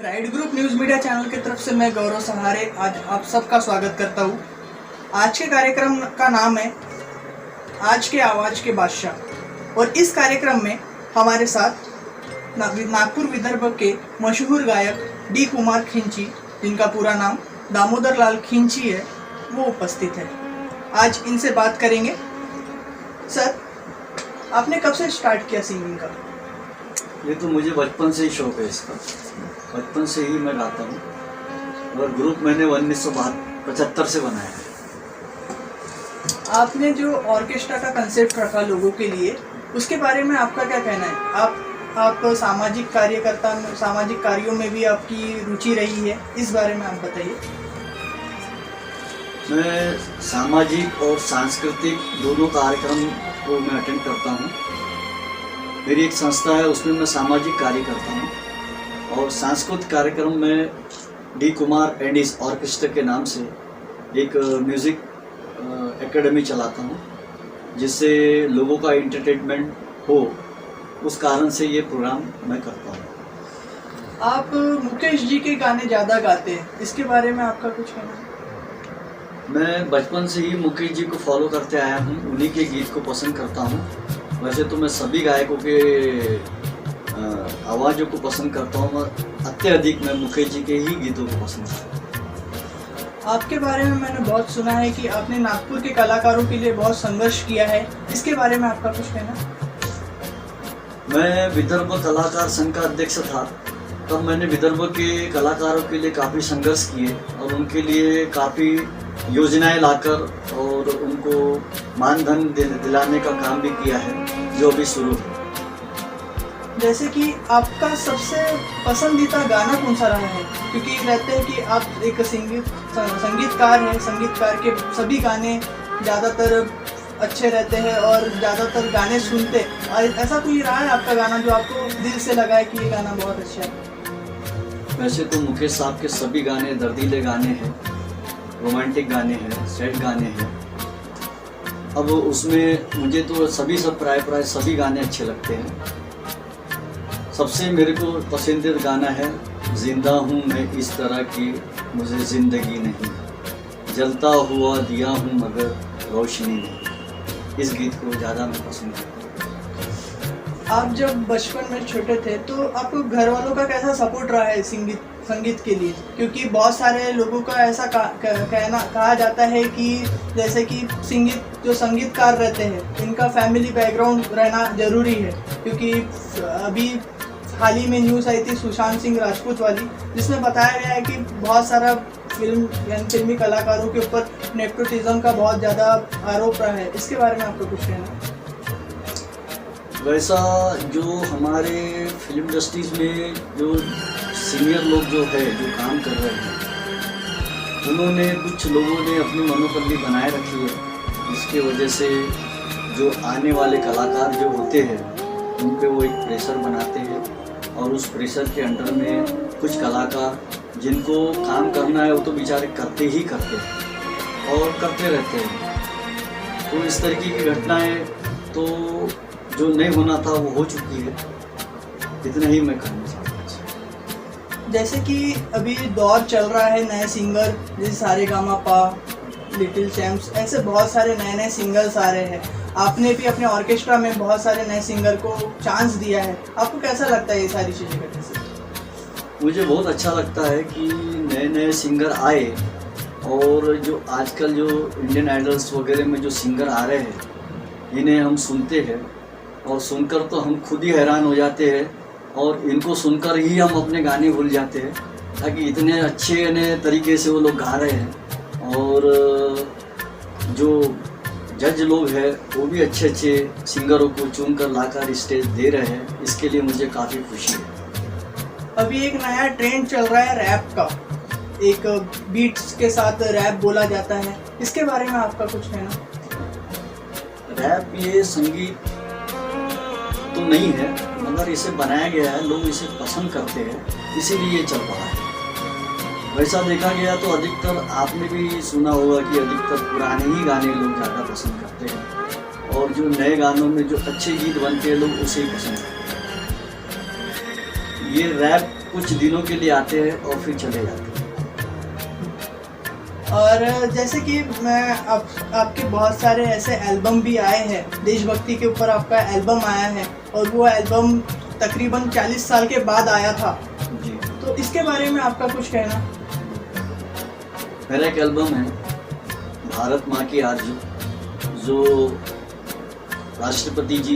Ride group news media channel की तरफ से मैं गौरव सहारे आज आप सबका स्वागत करता हूँ। आज के कार्यक्रम का नाम है आज के आवाज़ के बादशाह और इस कार्यक्रम में हमारे साथ नागपुर विदर्भ के मशहूर गायक डी कुमार खिंची, जिनका पूरा नाम दामोदर लाल खिंची है, वो उपस्थित है। आज इनसे बात करेंगे। सर, आपने कब से स्टार्ट किया सिंगिंग का? ये तो मुझे बचपन से ही शौक है इसका। बचपन से ही मैं गाता हूँ और ग्रुप मैंने 1975 से बनाया है। आपने जो ऑर्केस्ट्रा का कंसेप्ट रखा लोगों के लिए, उसके बारे में आपका क्या कहना है? आप सामाजिक सामाजिक कार्यों में भी आपकी रुचि रही है, इस बारे में आप बताइए। मैं सामाजिक और सांस्कृतिक दोनों कार्यक्रम को मैं अटेंड करता हूँ। मेरी एक संस्था है, उसमें मैं सामाजिक कार्य करता हूँ और सांस्कृतिक कार्यक्रम में D Kumar and his orchestra के नाम से एक म्यूज़िक एकेडमी चलाता हूँ, जिससे लोगों का एंटरटेनमेंट हो, उस कारण से ये प्रोग्राम मैं करता हूँ। आप मुकेश जी के गाने ज़्यादा गाते हैं, इसके बारे में आपका कुछ कहना है? मैं बचपन से ही मुकेश जी को फॉलो करते आया हूँ, उन्हीं के गीत को पसंद करता हूँ। वैसे तो मैं सभी गायकों के आवाज़ों को पसंद करता हूँ, अत्यधिक मैं मुकेश जी के ही गीतों को पसंद करता हूँ। आपके बारे में मैंने बहुत सुना है कि आपने नागपुर के कलाकारों के लिए बहुत संघर्ष किया है, इसके बारे में आपका कुछ कहना है? मैं विदर्भ कलाकार संघ का अध्यक्ष था, तब मैंने विदर्भ के कलाकारों के लिए काफ़ी संघर्ष किए और उनके लिए काफ़ी योजनाएं लाकर और उनको मानधन दिलाने का काम भी किया है, जो अभी शुरू है। जैसे कि आपका सबसे पसंदीदा गाना कौन सा रहा है? क्योंकि रहते हैं कि आप एक संगीतकार हैं, संगीतकार के सभी गाने ज़्यादातर अच्छे रहते हैं और ज़्यादातर गाने सुनते हैं, और ऐसा कोई रहा है आपका गाना जो आपको दिल से लगा है कि ये गाना बहुत अच्छा है? वैसे तो मुकेश साहब के सभी गाने दर्दीले गाने हैं, रोमांटिक गाने हैं, सैड गाने हैं। अब उसमें मुझे तो प्राय सभी गाने अच्छे लगते हैं। सबसे मेरे को पसंदीदा गाना है जिंदा हूँ मैं इस तरह की मुझे ज़िंदगी नहीं, जलता हुआ दिया हूँ मगर रोशनी नहीं। इस गीत को ज़्यादा मैं पसंद करता हूँ। आप जब बचपन में छोटे थे तो आपको घर वालों का कैसा सपोर्ट रहा है संगीत के लिए? क्योंकि बहुत सारे लोगों का ऐसा कहा जाता है कि जैसे कि जो संगीतकार रहते हैं, इनका फैमिली बैकग्राउंड रहना ज़रूरी है। क्योंकि अभी हाल ही में न्यूज़ आई थी सुशांत सिंह राजपूत वाली, जिसमें बताया गया है कि बहुत सारा फिल्मी कलाकारों के ऊपर नेपोटिज्म का बहुत ज़्यादा आरोप रहा है, इसके बारे में आपको कुछ कहना है? वैसा जो हमारे फिल्म इंडस्ट्रीज में जो सीनियर लोग जो है जो काम कर रहे हैं, उन्होंने कुछ लोगों ने अपनी मनोपल्ली बनाए रखी है, जिसकी वजह से जो आने वाले कलाकार जो होते हैं उन पे वो एक प्रेशर बनाते हैं और उस प्रेशर के अंडर में कुछ कलाकार जिनको काम करना है वो तो बेचारे करते ही करते हैं और करते रहते हैं। तो इस तरीके की घटनाएं तो जो नहीं होना था वो हो चुकी है। इतना ही मैं कहना चाहता हूँ। जैसे कि अभी दौर चल रहा है नए सिंगर, जैसे सारेगामापा, लिटिल चैम्प्स, ऐसे बहुत सारे नए सिंगर्स आ रहे हैं। आपने भी अपने ऑर्केस्ट्रा में बहुत सारे नए सिंगर को चांस दिया है, आपको कैसा लगता है ये सारी चीज़ें करने से? मुझे बहुत अच्छा लगता है कि नए सिंगर आए और जो आजकल जो इंडियन आइडल्स वगैरह में जो सिंगर आ रहे हैं, इन्हें हम सुनते हैं और सुनकर तो हम खुद ही हैरान हो जाते हैं और इनको सुनकर ही हम अपने गाने भूल जाते हैं, ताकि इतने अच्छे नए तरीके से वो लोग गा रहे हैं। और जो जज लोग हैं वो भी अच्छे सिंगरों को चुनकर लाकर स्टेज दे रहे हैं, इसके लिए मुझे काफ़ी खुशी है। अभी एक नया ट्रेंड चल रहा है रैप का, एक बीट्स के साथ रैप बोला जाता है, इसके बारे में आपका कुछ कहना? रैप ये संगीत तो नहीं है, मगर इसे बनाया गया है, लोग इसे पसंद करते हैं, इसीलिए ये चल रहा है। वैसा देखा गया तो अधिकतर आपने भी सुना होगा कि अधिकतर पुराने ही गाने लोग ज़्यादा पसंद करते हैं और जो नए गानों में जो अच्छे गीत बनते हैं लोग उसे ही पसंद करते हैं। ये रैप कुछ दिनों के लिए आते हैं और फिर चले जाते हैं। और जैसे कि मैं आपके बहुत सारे ऐसे एल्बम भी आए हैं, देशभक्ति के ऊपर आपका एल्बम आया है और वो एल्बम तकरीबन 40 साल के बाद आया था जी। तो इसके बारे में आपका कुछ कहना? मेरा एक एल्बम है भारत माँ की आरज़ू, जो राष्ट्रपति जी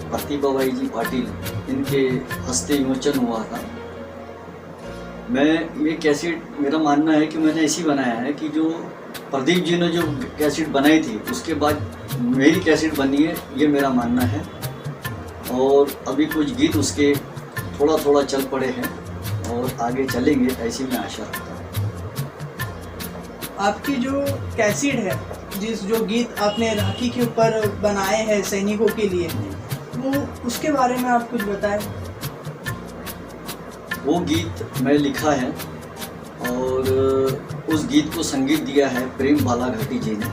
प्रतिभाबाई जी पाटिल इनके हस्ते विमोचन हुआ था। मैं ये कैसेट, मेरा मानना है कि मैंने ऐसी बनाया है कि जो प्रदीप जी ने जो कैसेट बनाई थी उसके बाद मेरी कैसेट बनी है, ये मेरा मानना है। और अभी कुछ गीत उसके थोड़ा थोड़ा चल पड़े हैं और आगे चलेंगे, ऐसी मैं आशा रखता हूँ। आपकी जो कैसेट है, जो गीत आपने राखी के ऊपर बनाए हैं सैनिकों के लिए, वो उसके बारे में आप कुछ बताएं। वो गीत मैं लिखा है और उस गीत को संगीत दिया है प्रेम बालाघाटी जी ने।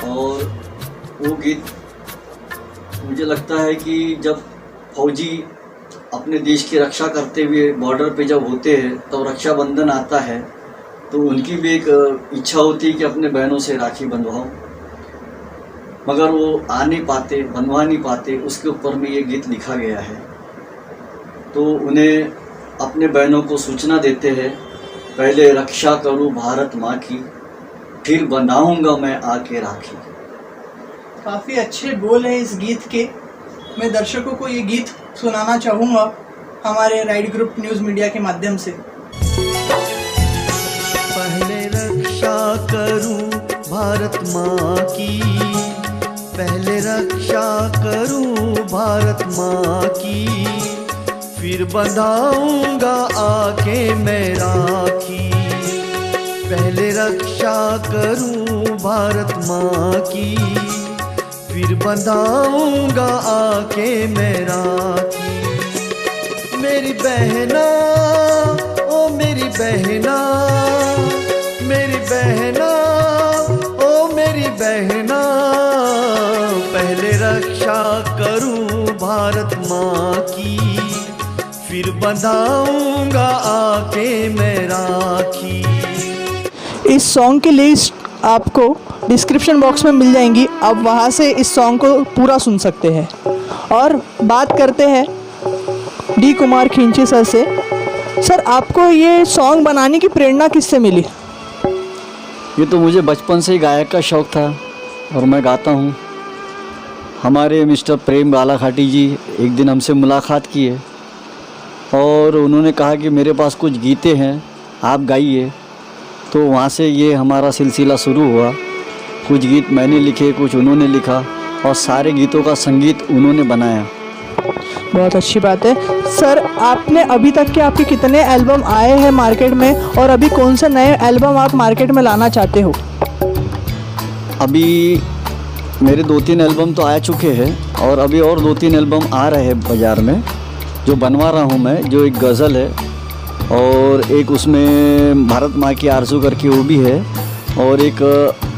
और वो गीत मुझे लगता है कि जब फौजी अपने देश की रक्षा करते हुए बॉर्डर पे जब होते हैं तो रक्षाबंधन आता है तो उनकी भी एक इच्छा होती है कि अपने बहनों से राखी बंधवाओ, मगर वो आ नहीं पाते, बंधवा नहीं पाते। उसके ऊपर में ये गीत लिखा गया है। तो उन्हें अपने बहनों को सूचना देते हैं, पहले रक्षा करूं भारत माँ की, फिर बनाऊंगा मैं आके राखी। काफ़ी अच्छे बोल हैं इस गीत के। मैं दर्शकों को ये गीत सुनाना चाहूँगा हमारे राइड ग्रुप न्यूज़ मीडिया के माध्यम से। पहले रक्षा करूं भारत माँ की, पहले रक्षा करूं भारत माँ की, फिर बंधाऊंगा आके मैं राखी। पहले रक्षा करूं भारत माँ की, फिर बंधाऊंगा आके मैं राखी। मेरी बहना, ओ मेरी बहना, मेरी बहना, ओ मेरी बहना, पहले रक्षा करूं भारत माँ की, फिर बंधाऊंगा आके मैं राखी। इस सॉन्ग की लिस्ट आपको डिस्क्रिप्शन बॉक्स में मिल जाएंगी, आप वहाँ से इस सॉन्ग को पूरा सुन सकते हैं। और बात करते हैं डी कुमार खिंची सर से। सर, आपको ये सॉन्ग बनाने की प्रेरणा किससे मिली? ये तो मुझे बचपन से ही गायक का शौक़ था और मैं गाता हूँ। हमारे मिस्टर प्रेम बालाघाटी जी एक दिन हमसे मुलाकात किए और उन्होंने कहा कि मेरे पास कुछ गीतें हैं, आप गाइए। तो वहाँ से ये हमारा सिलसिला शुरू हुआ। कुछ गीत मैंने लिखे, कुछ उन्होंने लिखा और सारे गीतों का संगीत उन्होंने बनाया। बहुत अच्छी बात है। सर, आपने अभी तक के आपके कितने एल्बम आए हैं मार्केट में और अभी कौन से नए एल्बम आप मार्केट में लाना चाहते हो? अभी मेरे 2-3 एल्बम तो आ चुके हैं और अभी और 2-3 एल्बम आ रहे हैं बाज़ार में, जो बनवा रहा हूँ मैं। जो एक गज़ल है और एक उसमें भारत माँ की आरज़ू करके वो भी है, और एक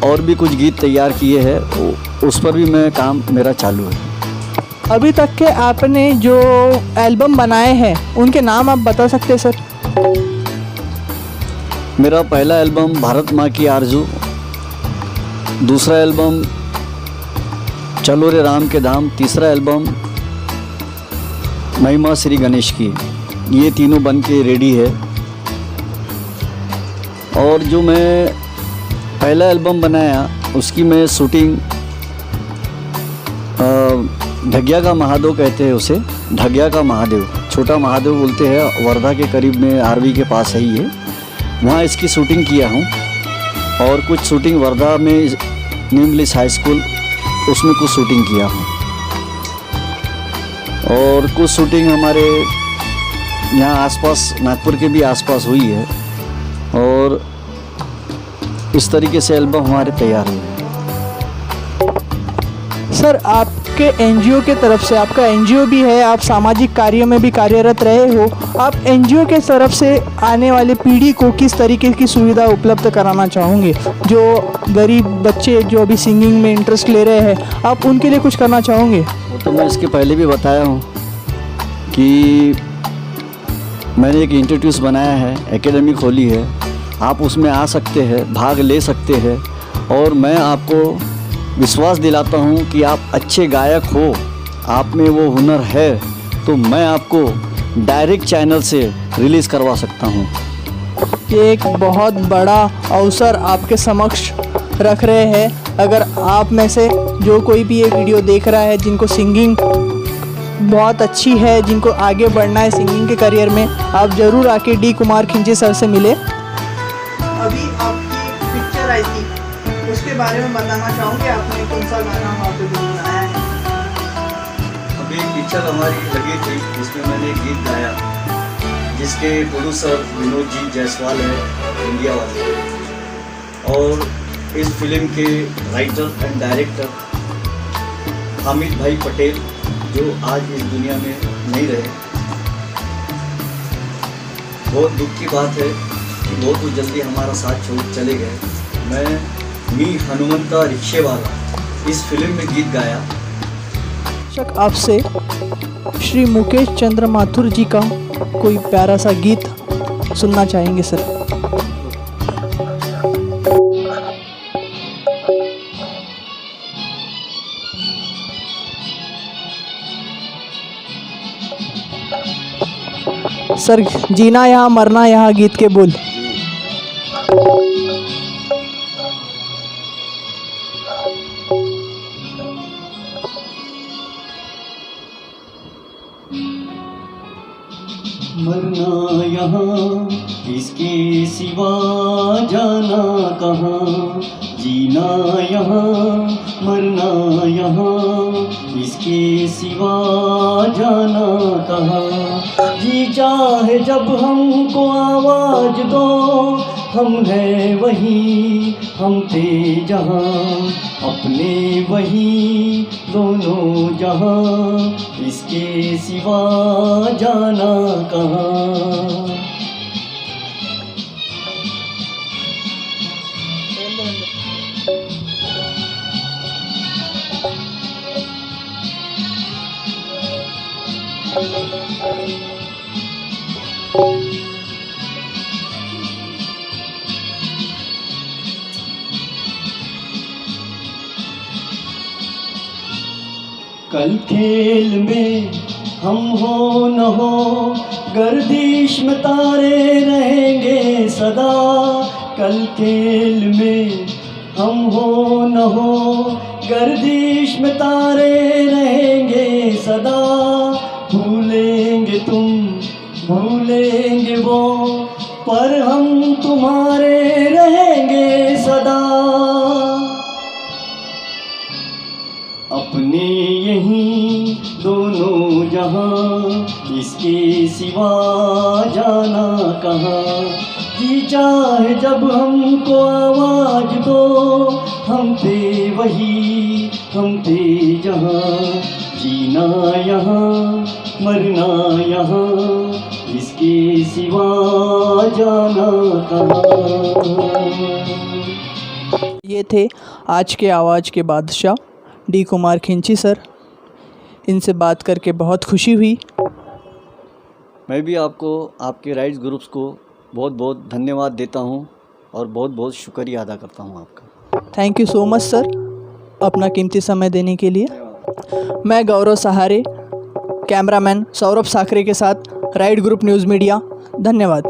और भी कुछ गीत तैयार किए हैं, उस पर भी मैं काम मेरा चालू है। अभी तक के आपने जो एल्बम बनाए हैं उनके नाम आप बता सकते हैं सर? मेरा पहला एल्बम भारत माँ की आरज़ू, दूसरा एल्बम चलो रे राम के धाम, तीसरा एल्बम महिमा श्री गणेश की। ये तीनों बन के रेडी है। और जो मैं पहला एल्बम बनाया उसकी मैं शूटिंग ढगिया का महादेव कहते हैं उसे, ढगिया का महादेव, छोटा महादेव बोलते हैं, वर्धा के करीब में आरवी के पास है ये। वहाँ इसकी शूटिंग किया हूँ और कुछ शूटिंग वर्धा में न्यू इंग्लिश हाई स्कूल, उसमें कुछ शूटिंग किया हूँ। और कुछ शूटिंग हमारे यहाँ आसपास, नागपुर के भी आसपास हुई है। और इस तरीके से एल्बम हमारे तैयार हुए। सर, आपके एनजीओ के तरफ से, आपका एनजीओ भी है, आप सामाजिक कार्यों में भी कार्यरत रहे हो, आप एनजीओ के तरफ से आने वाली पीढ़ी को किस तरीके की सुविधा उपलब्ध कराना चाहोगे? जो गरीब बच्चे जो अभी सिंगिंग में इंटरेस्ट ले रहे हैं, आप उनके लिए कुछ करना चाहोगे? वो तो मैं इसके पहले भी बताया हूँ कि मैंने एक इंस्टीट्यूट बनाया है, एकेडमी खोली है, आप उसमें आ सकते हैं, भाग ले सकते हैं। और मैं आपको विश्वास दिलाता हूँ कि आप अच्छे गायक हो, आप में वो हुनर है, तो मैं आपको डायरेक्ट चैनल से रिलीज़ करवा सकता हूँ। ये एक बहुत बड़ा अवसर आपके समक्ष रख रहे हैं। अगर आप में से जो कोई भी ये वीडियो देख रहा है, जिनको सिंगिंग बहुत अच्छी है, जिनको आगे बढ़ना है सिंगिंग के करियर में, आप ज़रूर आके डी कुमार खिंची सर से मिले। अभी आपकी पिक्चर आई थी, उसके बारे में बताना चाहूँगी, आपने कौन सा गाना वहाँ पे बनाया है? अभी एक पिक्चर हमारी लगी थी, जिसमें मैंने गीत गाया, जिसके प्रोड्यूसर विनोद जी जायसवाल है, इंडिया वाले। और इस फिल्म के राइटर एंड डायरेक्टर हामिद भाई पटेल, जो आज इस दुनिया में नहीं रहे। बहुत दुख की बात है कि बहुत ही जल्दी हमारा साथ छोड़ चले गए। मैं मी हनुमंता रिक्शे वाला इस फिल्म में गीत गाया। आपसे श्री मुकेश चंद्र माथुर जी का कोई प्यारा सा गीत सुनना चाहेंगे सर? सर, जीना यहाँ मरना यहाँ गीत के बोल। मरना यहाँ इसके सिवा जाना कहाँ, जीना यहाँ मरना यहाँ इसके सिवा जाना कहाँ। जी चाहे जब हमको आवाज दो, हम है वही हम थे जहाँ, अपने वही दोनों जहाँ, इसके सिवा जाना कहाँ। कल खेल में हम हो न हो, गर्दिश में तारे रहेंगे सदा। कल खेल में हम हो न हो, गर्दिश में तारे रहेंगे सदा। भूलेंगे तुम भूलेंगे वो, पर हम तुम्हारे रहेंगे सदा। अपने यहीं दोनों जहां, इसके सिवा जाना कहाँ। जी चाहे जब हमको आवाज दो, हम थे वही हम थे जहाँ, जीना यहाँ मरना यहाँ, इसके सिवा जाना कहाँ। ये थे आज के आवाज़ के बादशाह डी कुमार खिंची सर। इनसे बात करके बहुत खुशी हुई। मैं भी आपको आपके राइट्स ग्रुप्स को बहुत बहुत धन्यवाद देता हूँ और बहुत बहुत शुक्रिया अदा करता हूँ आपका। Thank you so much sir, अपना कीमती समय देने के लिए। मैं गौरव सहारे, कैमरामैन सौरभ साखरे के साथ राइट ग्रुप न्यूज़ मीडिया। धन्यवाद।